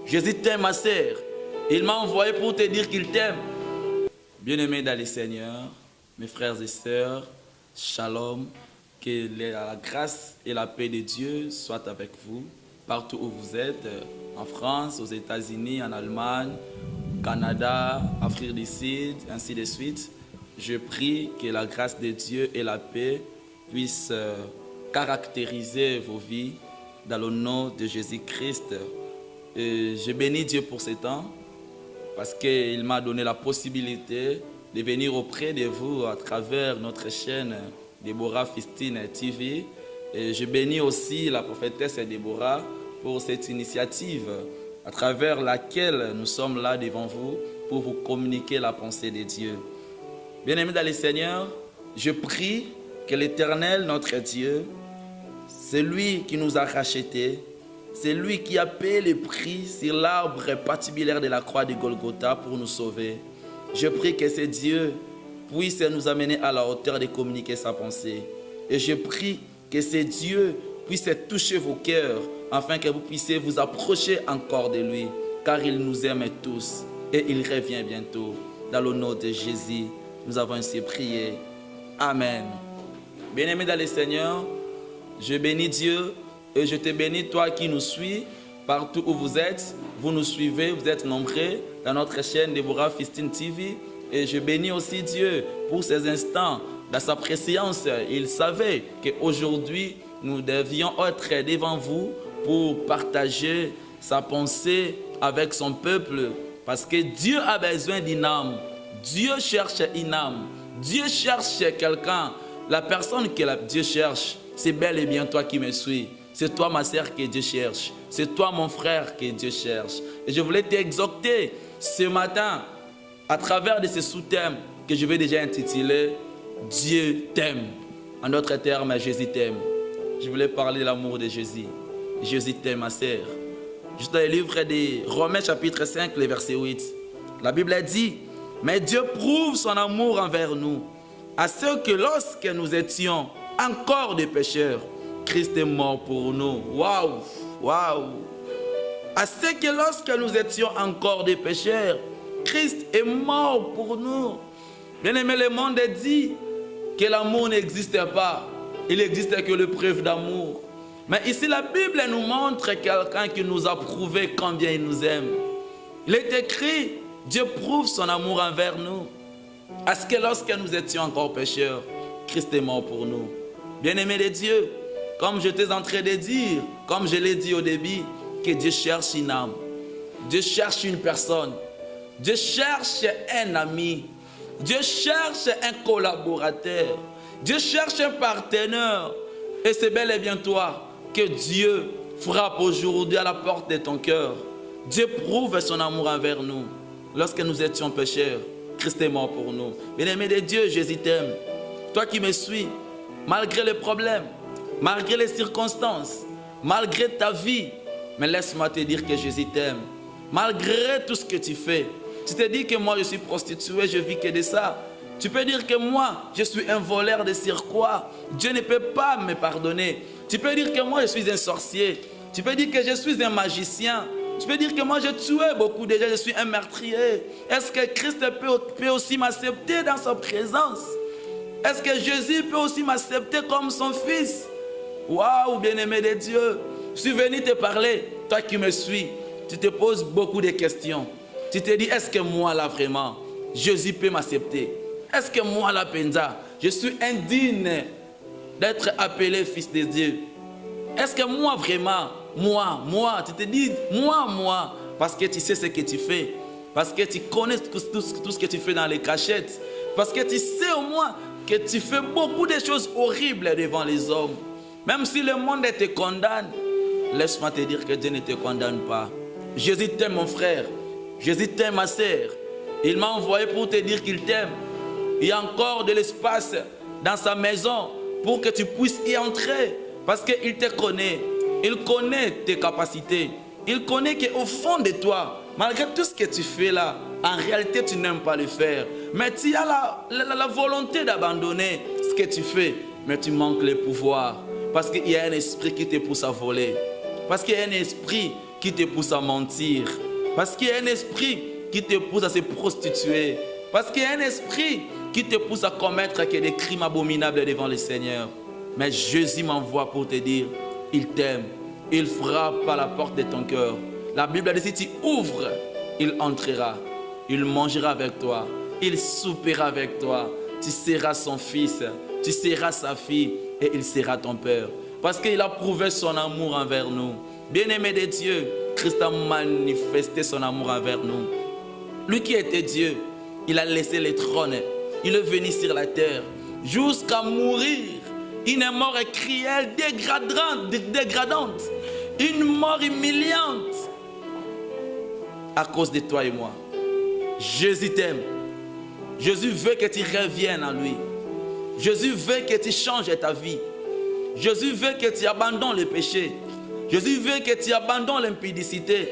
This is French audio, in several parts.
Jésus t'aime, ma sœur. Il m'a envoyé pour te dire qu'il t'aime. Bien-aimés dans le Seigneur, mes frères et sœurs, shalom, que la grâce et la paix de Dieu soient avec vous, partout où vous êtes, en France, aux États-Unis, en Allemagne, au Canada, Afrique du Sud, ainsi de suite. Je prie que la grâce de Dieu et la paix puissent caractériser vos vies dans le nom de Jésus-Christ. Je bénis Dieu pour ce temps parce qu'il m'a donné la possibilité de venir auprès de vous à travers notre chaîne Déborah Fistine TV. Et je bénis aussi la prophétesse Déborah pour cette initiative à travers laquelle nous sommes là devant vous pour vous communiquer la pensée de Dieu. Bien-aimés dans le Seigneur, je prie que l'Éternel, notre Dieu, c'est lui qui nous a rachetés, c'est lui qui a payé le prix sur l'arbre patibulaire de la croix de Golgotha pour nous sauver. Je prie que ce Dieu puisse nous amener à la hauteur de communiquer sa pensée. Et je prie que ce Dieu puisse toucher vos cœurs afin que vous puissiez vous approcher encore de lui, car il nous aime tous et il revient bientôt. Dans le nom de Jésus, nous avons ainsi prié. Amen. Bien-aimés dans le Seigneur, je bénis Dieu et je te bénis toi qui nous suis partout où vous êtes. Vous nous suivez, vous êtes nombreux dans notre chaîne Déborah Fistine TV. Et je bénis aussi Dieu pour ces instants, dans sa préscience. Il savait qu'aujourd'hui, nous devions être devant vous pour partager sa pensée avec son peuple. Parce que Dieu a besoin d'une âme. Dieu cherche une âme. Dieu cherche quelqu'un. La personne que Dieu cherche, c'est bel et bien toi qui me suis. C'est toi, ma sœur, que Dieu cherche. C'est toi, mon frère, que Dieu cherche. Et je voulais t'exhorter ce matin à travers de ce sous-thème que je vais déjà intituler « Dieu t'aime ». En d'autres termes, Jésus t'aime. Je voulais parler de l'amour de Jésus. Jésus t'aime, ma sœur. Juste dans le livre de Romains chapitre 5, le verset 8. La Bible a dit « Mais Dieu prouve son amour envers nous, à ce que lorsque nous étions encore des pécheurs, Christ est mort pour nous. » Waouh! Waouh! À ce que lorsque nous étions encore des pécheurs, Christ est mort pour nous. Bien-aimé, le monde dit que l'amour n'existe pas. Il n'existe que le preuve d'amour. Mais ici, la Bible nous montre quelqu'un qui nous a prouvé combien il nous aime. Il est écrit, Dieu prouve son amour envers nous. À ce que lorsque nous étions encore pécheurs, Christ est mort pour nous. Bien-aimé de Dieu, comme je t'ai en train de dire, comme je l'ai dit au début, que Dieu cherche une âme. Dieu cherche une personne. Dieu cherche un ami. Dieu cherche un collaborateur. Dieu cherche un partenaire. Et c'est bel et bien toi que Dieu frappe aujourd'hui à la porte de ton cœur. Dieu prouve son amour envers nous. Lorsque nous étions pécheurs, Christ est mort pour nous. Bien-aimé de Dieu, Jésus t'aime. Toi qui me suis, malgré les problèmes, malgré les circonstances, malgré ta vie, mais laisse-moi te dire que Jésus t'aime. Malgré tout ce que tu fais, tu te dis que moi je suis prostituée, je vis que de ça. Tu peux dire que moi je suis un voleur de quoi. Dieu ne peut pas me pardonner. Tu peux dire que moi je suis un sorcier. Tu peux dire que je suis un magicien. Tu peux dire que moi je tuais beaucoup déjà, je suis un meurtrier. Est-ce que Christ peut aussi m'accepter dans sa présence? Est-ce que Jésus peut aussi m'accepter comme son fils? Waouh, bien-aimé de Dieu. Je suis venu te parler, toi qui me suis. Tu te poses beaucoup de questions. Tu te dis, est-ce que moi là vraiment, Jésus peut m'accepter? Est-ce que moi là, Penza, je suis indigne d'être appelé fils de Dieu? Est-ce que moi vraiment, moi, tu te dis, moi, parce que tu sais ce que tu fais, parce que tu connais tout ce que tu fais dans les cachettes, parce que tu sais au moins que tu fais beaucoup de choses horribles devant les hommes. Même si le monde te condamne, laisse-moi te dire que Dieu ne te condamne pas. Jésus t'aime, mon frère. Jésus t'aime, ma sœur. Il m'a envoyé pour te dire qu'il t'aime. Il y a encore de l'espace dans sa maison pour que tu puisses y entrer. Parce qu'il te connaît. Il connaît tes capacités. Il connaît qu'au fond de toi, malgré tout ce que tu fais là, en réalité tu n'aimes pas le faire. Mais tu as la volonté d'abandonner ce que tu fais. Mais tu manques le pouvoir. Parce qu'il y a un esprit qui te pousse à voler. Parce qu'il y a un esprit qui te pousse à mentir. Parce qu'il y a un esprit qui te pousse à se prostituer. Parce qu'il y a un esprit qui te pousse à commettre des crimes abominables devant le Seigneur. Mais Jésus m'envoie pour te dire, il t'aime. Il frappe à la porte de ton cœur. La Bible a dit, si tu ouvres, il entrera. Il mangera avec toi. Il soupera avec toi. Tu seras son fils. Tu seras sa fille. Et il sera ton père. Parce qu'il a prouvé son amour envers nous. Bien-aimé de Dieu, Christ a manifesté son amour envers nous. Lui qui était Dieu, il a laissé les trônes. Il est venu sur la terre jusqu'à mourir. Une mort cruelle, dégradante. Une mort humiliante. À cause de toi et moi. Jésus t'aime. Jésus veut que tu reviennes à lui. Jésus veut que tu changes ta vie. Jésus veut que tu abandonnes le péché. Jésus veut que tu abandonnes l'impudicité.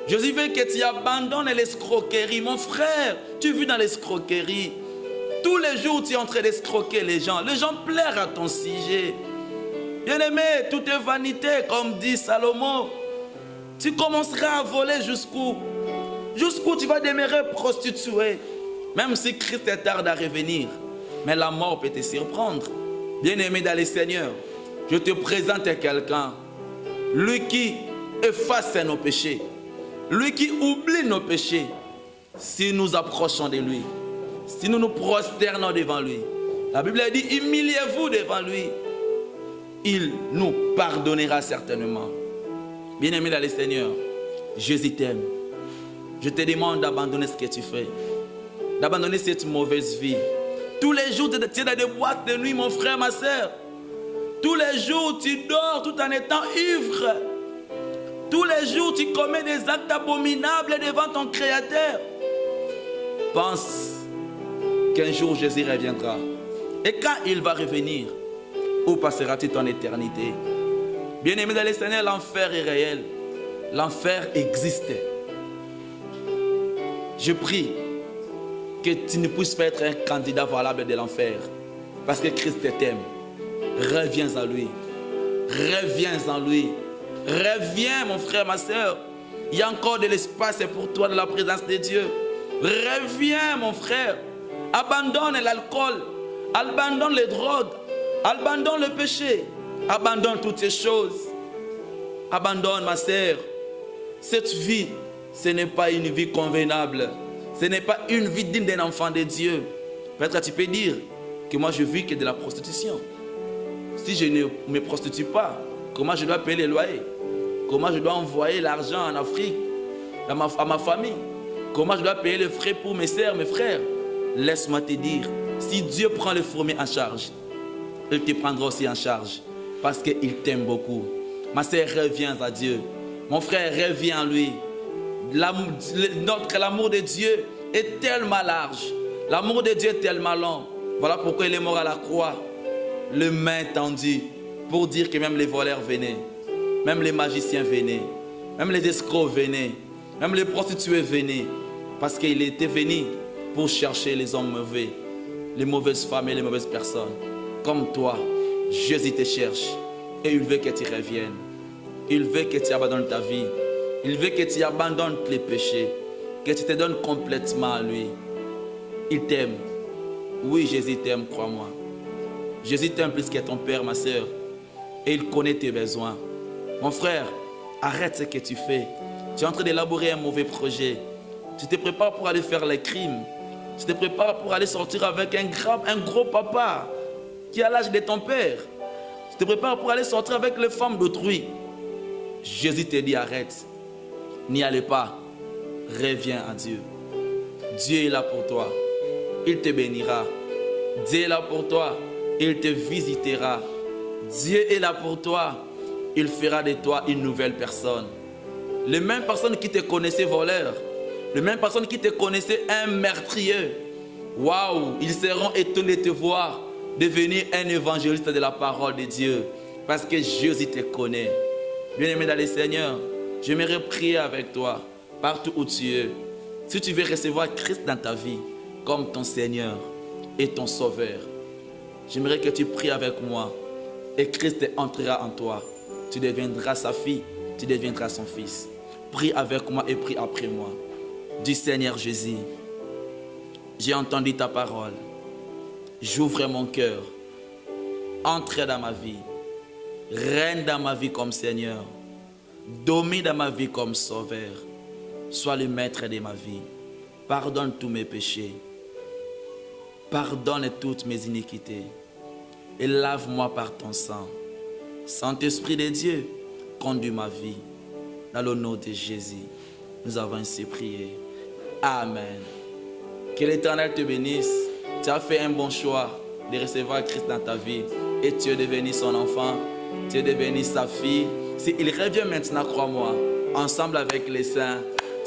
Jésus veut que tu abandonnes l'escroquerie. Mon frère, tu vis dans l'escroquerie. Tous les jours, tu es en train d'escroquer les gens. Les gens plairent à ton sujet. Bien-aimé, tout est vanité, comme dit Salomon. Tu commenceras à voler jusqu'où? Jusqu'où tu vas demeurer prostitué. Même si Christ est tard à revenir. Mais la mort peut te surprendre. Bien-aimé dans le Seigneur, je te présente quelqu'un. Lui qui efface nos péchés. Lui qui oublie nos péchés. Si nous approchons de lui. Si nous nous prosternons devant lui. La Bible dit, humiliez-vous devant lui. Il nous pardonnera certainement. Bien-aimé dans le Seigneur, Jésus t'aime. Je te demande d'abandonner ce que tu fais. D'abandonner cette mauvaise vie. Tous les jours, tu es dans des boîtes de nuit, mon frère, ma soeur. Tous les jours, tu dors tout en étant ivre. Tous les jours, tu commets des actes abominables devant ton Créateur. Pense qu'un jour, Jésus reviendra. Et quand il va revenir, où passeras-tu ton éternité? Bien-aimé dans le Seigneur, l'enfer est réel. L'enfer existe. Je prie que tu ne puisses pas être un candidat valable de l'enfer. Parce que Christ t'aime. Reviens à lui. Reviens en lui. Reviens, mon frère, ma soeur. Il y a encore de l'espace pour toi dans la présence de Dieu. Reviens, mon frère. Abandonne l'alcool. Abandonne les drogues. Abandonne le péché. Abandonne toutes ces choses. Abandonne, ma soeur. Cette vie, ce n'est pas une vie convenable. Ce n'est pas une vie digne d'un enfant de Dieu. Peut-être que tu peux dire que moi je vis que de la prostitution. Si je ne me prostitue pas, comment je dois payer les loyers? Comment je dois envoyer l'argent en Afrique à ma famille? Comment je dois payer les frais pour mes sœurs, mes frères? Laisse-moi te dire, si Dieu prend le fourmi en charge, il te prendra aussi en charge. Parce qu'il t'aime beaucoup. Ma sœur, reviens à Dieu. Mon frère, reviens à lui. L'amour de Dieu est tellement large. L'amour de Dieu est tellement long. Voilà pourquoi il est mort à la croix. Les mains tendues pour dire que même les voleurs venaient. Même les magiciens venaient. Même les escrocs venaient. Même les prostituées venaient. Parce qu'il était venu pour chercher les hommes mauvais. Les mauvaises femmes et les mauvaises personnes. Comme toi, Jésus te cherche. Et il veut que tu reviennes. Il veut que tu abandonnes ta vie. Il veut que tu abandonnes les péchés. Que tu te donnes complètement à lui. Il t'aime. Oui, Jésus t'aime, crois-moi. Jésus t'aime plus que ton père, ma soeur. Et il connaît tes besoins. Mon frère, arrête ce que tu fais. Tu es en train d'élaborer un mauvais projet. Tu te prépares pour aller faire les crimes. Tu te prépares pour aller sortir avec un gros papa qui a l'âge de ton père. Tu te prépares pour aller sortir avec les femmes d'autrui. Jésus te dit arrête. N'y allez pas. Reviens à Dieu. Dieu est là pour toi. Il te bénira. Dieu est là pour toi. Il te visitera. Dieu est là pour toi. Il fera de toi une nouvelle personne. Les mêmes personnes qui te connaissaient voleur, les mêmes personnes qui te connaissaient un meurtrier, waouh, ils seront étonnés de te voir devenir un évangéliste de la parole de Dieu. Parce que Jésus te connaît. Bien-aimé dans le Seigneur, j'aimerais prier avec toi, partout où tu es. Si tu veux recevoir Christ dans ta vie, comme ton Seigneur et ton Sauveur, j'aimerais que tu pries avec moi. Et Christ entrera en toi. Tu deviendras sa fille, tu deviendras son fils. prie avec moi et prie après moi. Dis Seigneur Jésus, j'ai entendu ta parole. J'ouvre mon cœur. Entre dans ma vie. Règne dans ma vie comme Seigneur. Domine dans ma vie comme Sauveur. Sois le maître de ma vie. Pardonne tous mes péchés. Pardonne toutes mes iniquités. Et lave-moi par ton sang. Saint-Esprit de Dieu, conduis ma vie. Dans le nom de Jésus, nous avons ainsi prié. Amen. Que l'Éternel te bénisse. Tu as fait un bon choix de recevoir Christ dans ta vie. Et tu es devenu son enfant. Tu es devenu sa fille. S'il revient maintenant, crois-moi, ensemble avec les saints,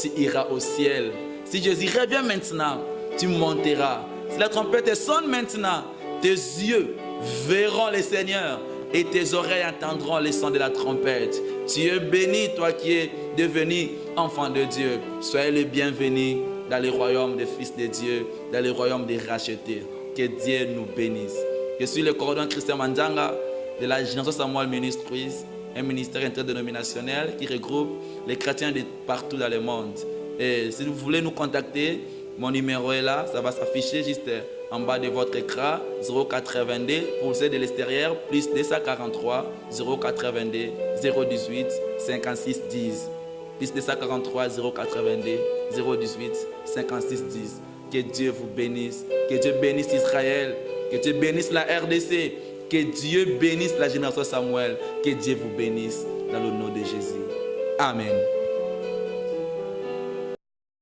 tu iras au ciel. Si Jésus revient maintenant, tu monteras. Si la trompette sonne maintenant, tes yeux verront le Seigneur et tes oreilles entendront le son de la trompette. Tu es béni, toi qui es devenu enfant de Dieu. Soyez le bienvenu dans le royaume des fils de Dieu, dans le royaume des rachetés. Que Dieu nous bénisse. Je suis le coordonnateur Christian Manjanga de la Génération Samuel Ministries, un ministère interdénominationnel qui regroupe les chrétiens de partout dans le monde. Et si vous voulez nous contacter, mon numéro est là, ça va s'afficher juste en bas de votre écran, 082 pour ceux de l'extérieur, plus 243 082 018 56 10. Plus 243 082 018 56 10. Que Dieu vous bénisse, que Dieu bénisse Israël, que Dieu bénisse la RDC, que Dieu bénisse la génération Samuel, que Dieu vous bénisse dans le nom de Jésus. Amen.